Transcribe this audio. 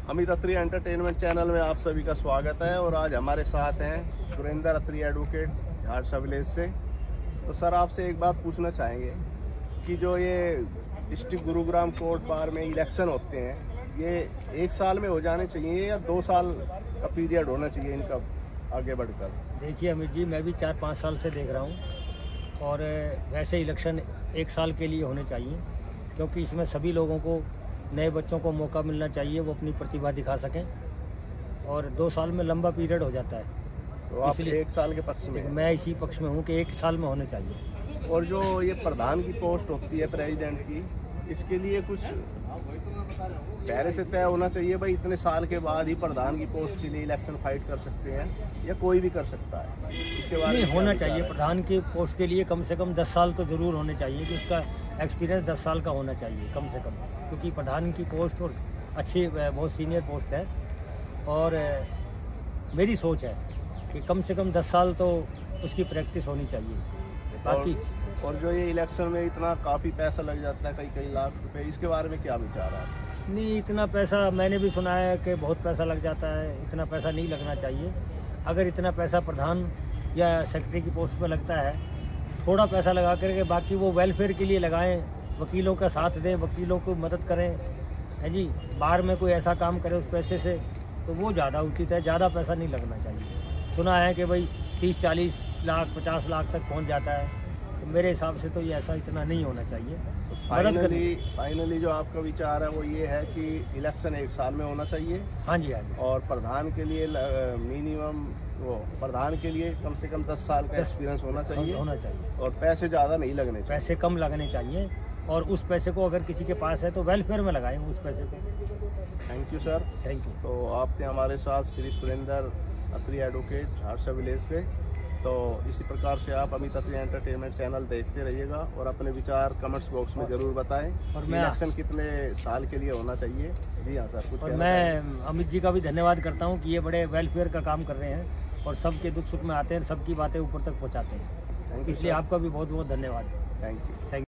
अमित अत्री entertainment channel में आप सभी का स्वागत है। और आज हमारे साथ हैं सुरेंद्र अत्री एडवोकेट झारसा विलेज से। तो सर, आपसे एक बात पूछना चाहेंगे कि जो ये डिस्ट्रिक्ट गुरुग्राम कोर्ट बार में इलेक्शन होते हैं, ये 1 साल में हो जाने चाहिए या 2 साल का पीरियड होना चाहिए इनका आगे बढ़कर? देखिए अमित जी, मैं भी 4-5 साल से देख रहा हूँ और वैसे इलेक्शन 1 साल के लिए होने चाहिए, क्योंकि इसमें सभी लोगों को, नए बच्चों को मौका मिलना चाहिए, वो अपनी प्रतिभा दिखा सकें। और 2 साल में लंबा पीरियड हो जाता है, तो आप 1 साल के पक्ष में? मैं इसी पक्ष में हूँ कि 1 साल में होने चाहिए। और जो ये प्रधान की पोस्ट होती है प्रेसिडेंट की, इसके लिए कुछ पहले से तय होना चाहिए भाई इतने साल के बाद ही प्रधान की पोस्ट के लिए इलेक्शन फाइट कर सकते हैं, या कोई भी कर सकता है? इसके बारे में होना चाहिए। प्रधान की पोस्ट के लिए कम से कम 10 साल तो ज़रूर होने चाहिए, कि उसका एक्सपीरियंस 10 साल का होना चाहिए कम से कम, क्योंकि प्रधान की पोस्ट और अच्छी, बहुत सीनियर पोस्ट है। और मेरी सोच है कि कम से कम 10 साल तो उसकी प्रैक्टिस होनी चाहिए। बाकी और जो ये इलेक्शन में इतना काफ़ी पैसा लग जाता है, कई लाख रुपए, इसके बारे में क्या विचार है? नहीं, इतना पैसा मैंने भी सुना है कि बहुत पैसा लग जाता है। इतना पैसा नहीं लगना चाहिए। अगर इतना पैसा प्रधान या सेक्रेटरी की पोस्ट पर लगता है, थोड़ा पैसा लगा करके बाकी वो वेलफेयर के लिए लगाएं, वकीलों का साथ दें, वकीलों को मदद करें, है जी। बाहर में कोई ऐसा काम करे उस पैसे से, तो वो ज़्यादा उचित है। ज़्यादा पैसा नहीं लगना चाहिए। सुना है कि भाई 30-40 लाख 50 लाख तक पहुंच जाता है, तो मेरे हिसाब से तो ये ऐसा इतना नहीं होना चाहिए। फाइनली जो आपका विचार है वो ये है कि इलेक्शन 1 साल में होना चाहिए। हाँ जी, हाँ जी। और प्रधान के लिए मिनिमम, वो प्रधान के लिए कम से कम 10 साल का एक्सपीरियंस होना चाहिए। और पैसे ज़्यादा नहीं लगने चाहिए, पैसे कम लगने चाहिए। और उस पैसे को अगर किसी के पास है तो वेलफेयर में लगाएं उस पैसे को। Thank you sir. Thank you. तो आप थे हमारे साथ श्री सुरेंद्र अत्री एडवोकेट झारसा विलेज से। तो इसी प्रकार से आप अमित अत्री एंटरटेनमेंट चैनल देखते रहिएगा और अपने विचार कमेंट्स बॉक्स में ज़रूर बताएं। और इलेक्शन कितने साल के लिए होना चाहिए? जी हाँ सर, कुछ। और मैं अमित जी का भी धन्यवाद करता हूँ कि ये बड़े वेलफेयर का काम कर रहे हैं और सबके दुख सुख में आते हैं, सबकी बातें ऊपर तक पहुँचाते हैं। इसलिए आपका भी बहुत बहुत धन्यवाद। Thank you.